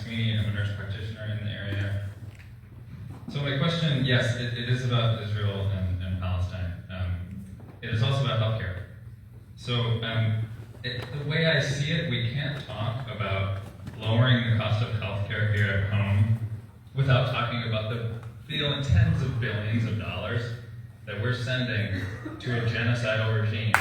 Matsui. I'm a nurse practitioner in the area. So my question, yes, it is about Israel and Palestine. It is also about healthcare. So the way I see it, we can't talk about lowering the cost of healthcare here at home without talking about the tens of billions of dollars that we're sending to a genocidal regime.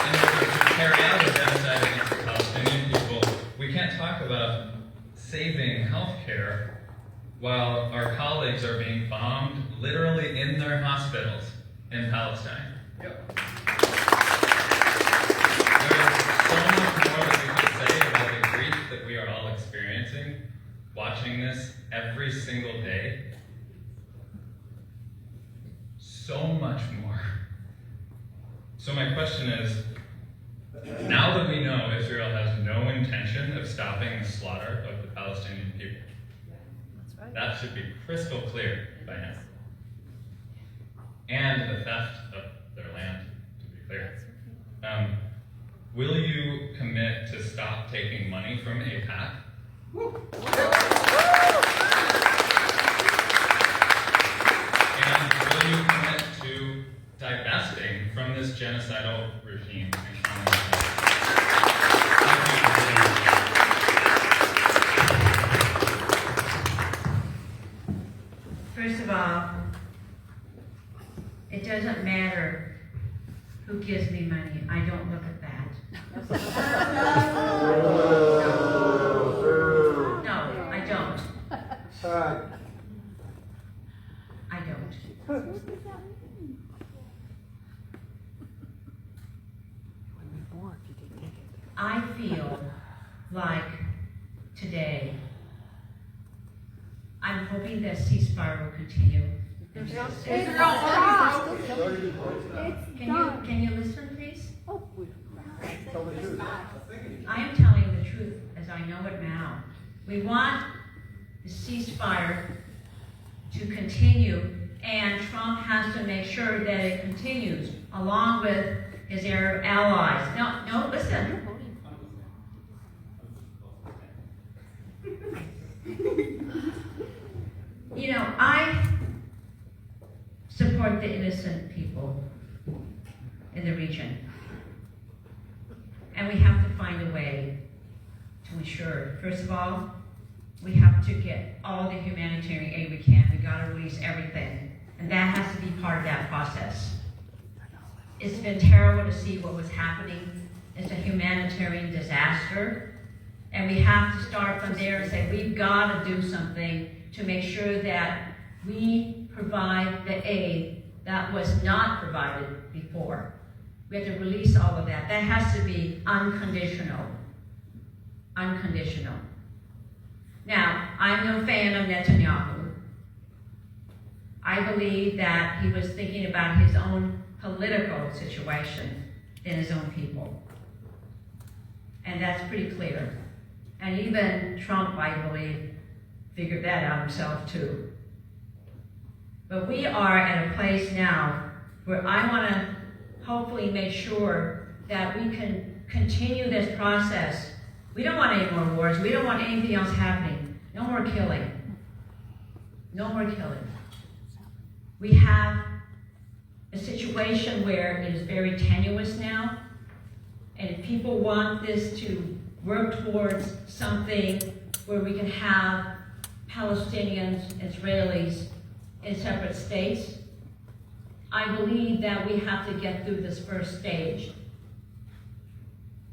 In order to carry out a genocide against the Palestinian people, we can't talk about saving healthcare while our colleagues are being bombed literally in their hospitals in Palestine. Yep. There's so much more that we could say about the grief that we are all experiencing watching this every single day. So much more. So my question is, now that we know Israel has no intention of stopping the slaughter of the Palestinian people, that should be crystal clear by now. And the theft of their land, to be clear. Will you commit to stop taking money from AIPAC? And will you commit to divesting from this genocidal regime and communism? First of all, it doesn't matter who gives me money. I don't look at that. No, I don't. I don't. I feel like today, I'm hoping that ceasefire will continue. Can you listen, please? I am telling you the truth as I know it now. We want the ceasefire to continue, and Trump has to make sure that it continues, along with his Arab allies. No, listen. You know, I support the innocent people in the region. And we have to find a way to ensure, first of all, we have to get all the humanitarian aid we can. We gotta release everything. And that has to be part of that process. It's been terrible to see what was happening. It's a humanitarian disaster. And we have to start from there and say, we've gotta do something to make sure that we provide the aid that was not provided before. We have to release all of that. That has to be unconditional. Unconditional. Now, I'm no fan of Netanyahu. I believe that he was thinking about his own political situation than his own people. And that's pretty clear. And even Trump, I believe, figured that out himself too. But we are at a place now where I want to hopefully make sure that we can continue this process. We don't want any more wars. We don't want anything else happening. No more killing. No more killing. We have a situation where it is very tenuous now, and if people want this to work towards something where we can have Palestinians, Israelis in separate states, I believe that we have to get through this first stage.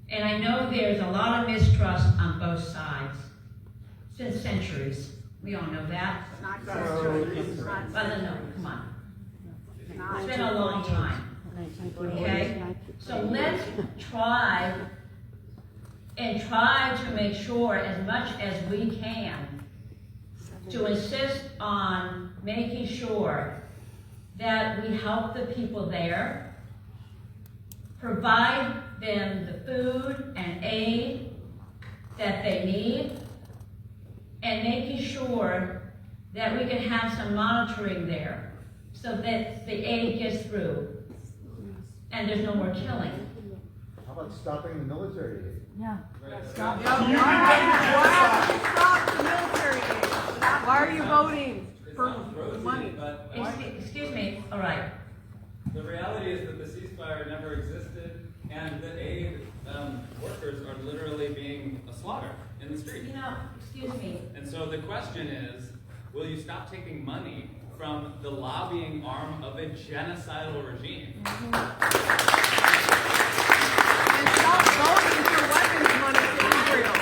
And I know there's a lot of mistrust on both sides since centuries. We all know that. Not centuries. But no, come on. It's been a long time. Okay? So let's try to make sure as much as we can to insist on making sure that we help the people there, provide them the food and aid that they need, and making sure that we can have some monitoring there so that the aid gets through and there's no more killing. about stopping the military aid? Yeah. Stop. Why have you stopped the military aid? Why are you voting for money? Excuse me, all right. The reality is that the ceasefire never existed, and the aid workers are literally being slaughtered in the street. You know, excuse me. And so the question is, will you stop taking money from the lobbying arm of a genocidal regime? And stop voting for weapons money to Israel.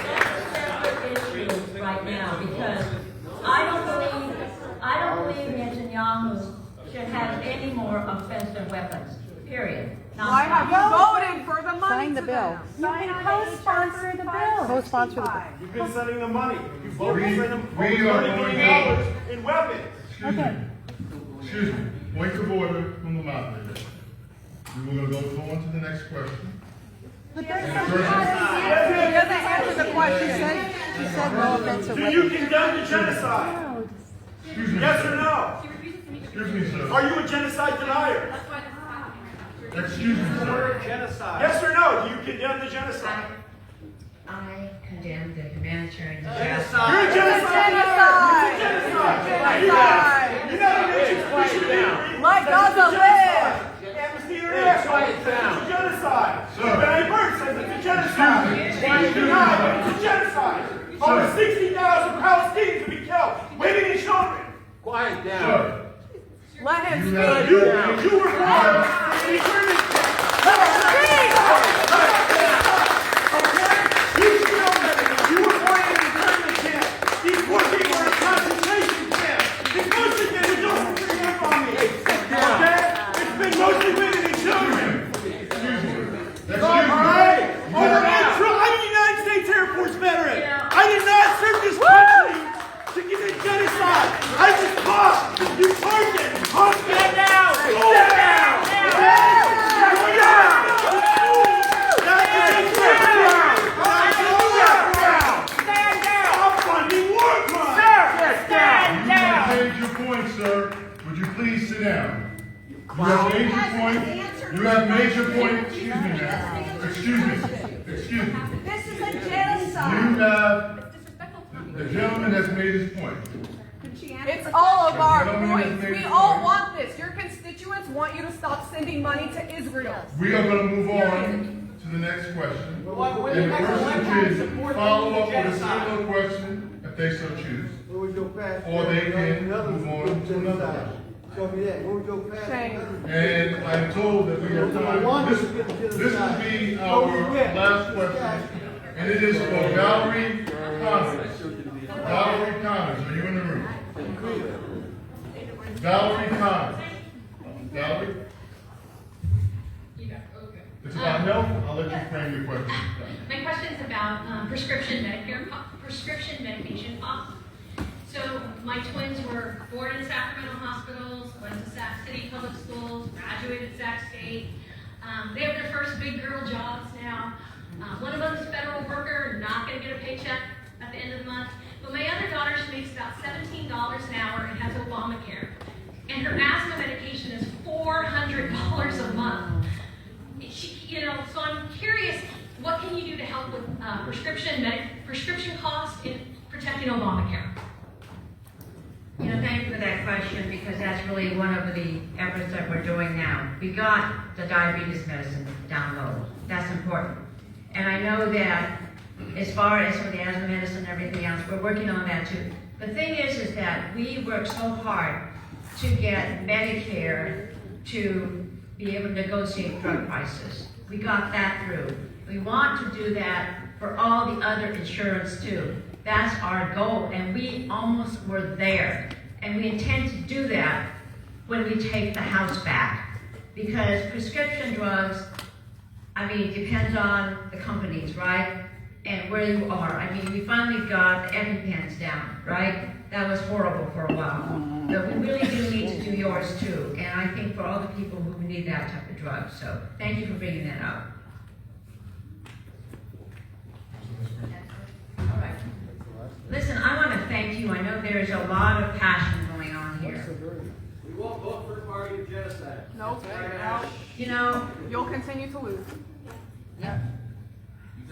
Issue right now, because I don't believe Netanyahu should have any more offensive weapons. Period. Why have you voted for the money? Sign the to bill. them? You can co-sponsor the bill. Co-sponsor the bill. You've been sending them money. You voted to send them We over are $30 going million in weapons. Excuse me, point of order from the moderator. We will go on to the next question. But And there's the some person- He doesn't answer the question. She said no offensive Do weapons. you condemn the genocide? Excuse me. Yes or no? Excuse me, sir. Are you a genocide denier? Excuse me, sir. Yes or no? Do you condemn the genocide? I condemn the humanitarian You're disaster. a genocide denier. You're a genocide. You're not a nation. Let Gaza live. Amnesty International. It's a genocide. Sir. Barry Bird says it's a genocide. It's denied, but it's a genocide. Over 60,000 Palestinians have been killed, women and children. Quiet down. Sir, Let him you speak. have- You were born in an internment camp. You were born in an internment camp. These poor people are in a concentration camp. It's mostly been adults for the army. Okay? It's been mostly women and children. excuse me. All right? I'm a United States Air Force veteran. I did not serve this country to commit genocide. I just fought. You target. Stand down. Stand down. Stand down. Stand down. Stop funding war crimes. Stand You have down. made your point, sir. Would you please sit down? You have made your point. You have made your point. Excuse me, ma'am. Excuse me. Excuse me. This is a You genocide. have, the gentleman has made his point. It's all of our Gentlemen, points. you've made We your all point. want this. Your constituents want you to stop sending money to Israel. We are going to move on to the next question. And the person can follow up with a similar question if they so choose. What was your past? Or they can move on to another question. Show me that. What was your past? Shame. And I'm told that we have time. This will be our last question. And it is for Valerie Connors. Valerie Connors, are you in the room? Valerie Connors. Valerie? It's about health. I'll let you frame your question. My question is about prescription medication costs. So my twins were born in Sacramento hospitals, went to Sac City Public Schools, graduated Sac State. They have their first big girl jobs now. One of them is a federal worker, not going to get a paycheck at the end of the month. But my other daughter, she makes about $17 an hour and has Obamacare. And her asthma medication is $400 a month. So I'm curious, what can you do to help with prescription costs in protecting Obamacare? Thank you for that question, because that's really one of the efforts that we're doing now. We got the diabetes medicine down low. That's important. And I know that as far as for the asthma medicine and everything else, we're working on that too. The thing is that we work so hard to get Medicare to be able to negotiate drug prices. We got that through. We want to do that for all the other insurance too. That's our goal, and we almost were there. And we intend to do that when we take the House back. Because prescription drugs, it depends on the companies, right? And where you are. We finally got the EpiPens down, right? That was horrible for a while. But we really do need to do yours too. And I think for all the people who need that type of drug. So thank you for bringing that up. All right. Listen, I want to thank you. I know there's a lot of passion going on here. We won't vote for the party of genocide. No, You know, you'll continue to lose. yeah,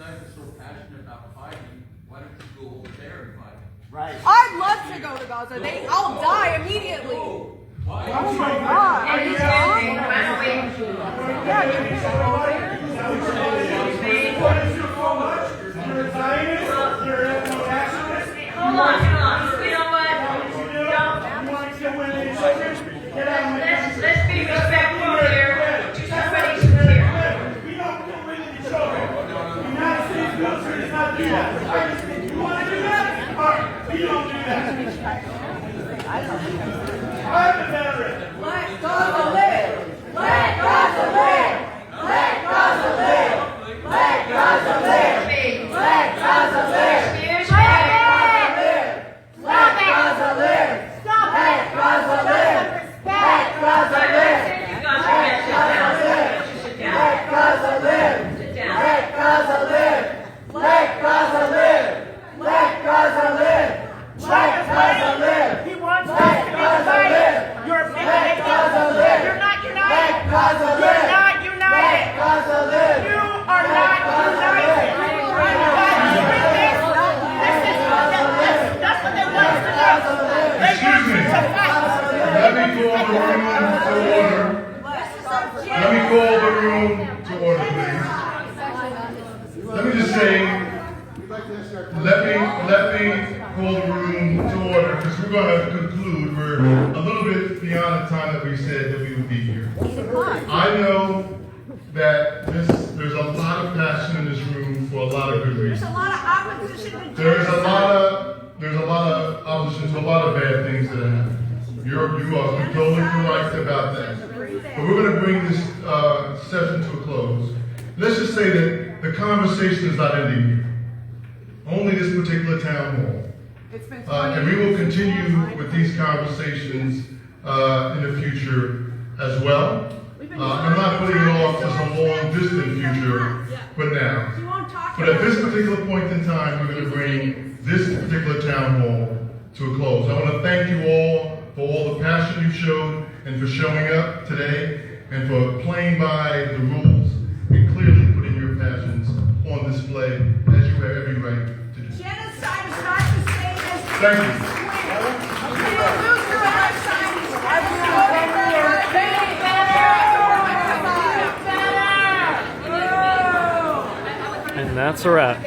guys are so passionate about fighting, why don't you go over there and fight? Right. I'd love to go to Gaza. I'll die immediately. Why? Oh my God. And he's standing, why don't we? Yeah, you can go there. You're a Zionist, you're an nationalist. Hold on. You know what? You want to kill women and children? Get out of my country. Let's be respectful here to somebody who's here. We don't kill women and children. The United States military does not do that. You want to do that? All right, we don't do that. I'm a veteran. Let Gaza live. Let Gaza live. Let Gaza live. Let Gaza live. Let Gaza live. Excuse Let me. Gaza live. Stop it. Let Gaza live. Let Gaza live. You guys should get sit down. Let Gaza live. Sit down. Let Gaza live. Let Gaza live. Let Gaza live. Let Gaza live. He wants us Let to be Gaza united. live. You're Let Gaza live. You're not Let united. Gaza You're live. not united. Let Gaza live. You are not united. That's what they want us to do. Excuse me. Let me call the room to order. Let me call the room to order, please. Let me just say, let me call the room to order, because we're going to conclude. We're a little bit beyond the time that we said that we would be here. I know that there's a lot of passion in this room for a lot of good reasons. There's a lot of opposition to There's a lot of opposition to a lot of bad things that happen. You are totally correct about that. But we're going to bring this session to a close. Let's just say that the conversation is not ending here. Only this particular town hall. And we will continue with these conversations in the future as well. I'm not putting it off as a long distant future, but now. But at this particular point in time, we're going to bring this particular town hall to a close. I want to thank you all for all the passion you showed and for showing up today and for playing by the rules and clearly putting your passions on display as you have every right to do. Genocide is not the same as Thank you. you lose your genocide. And that's a wrap.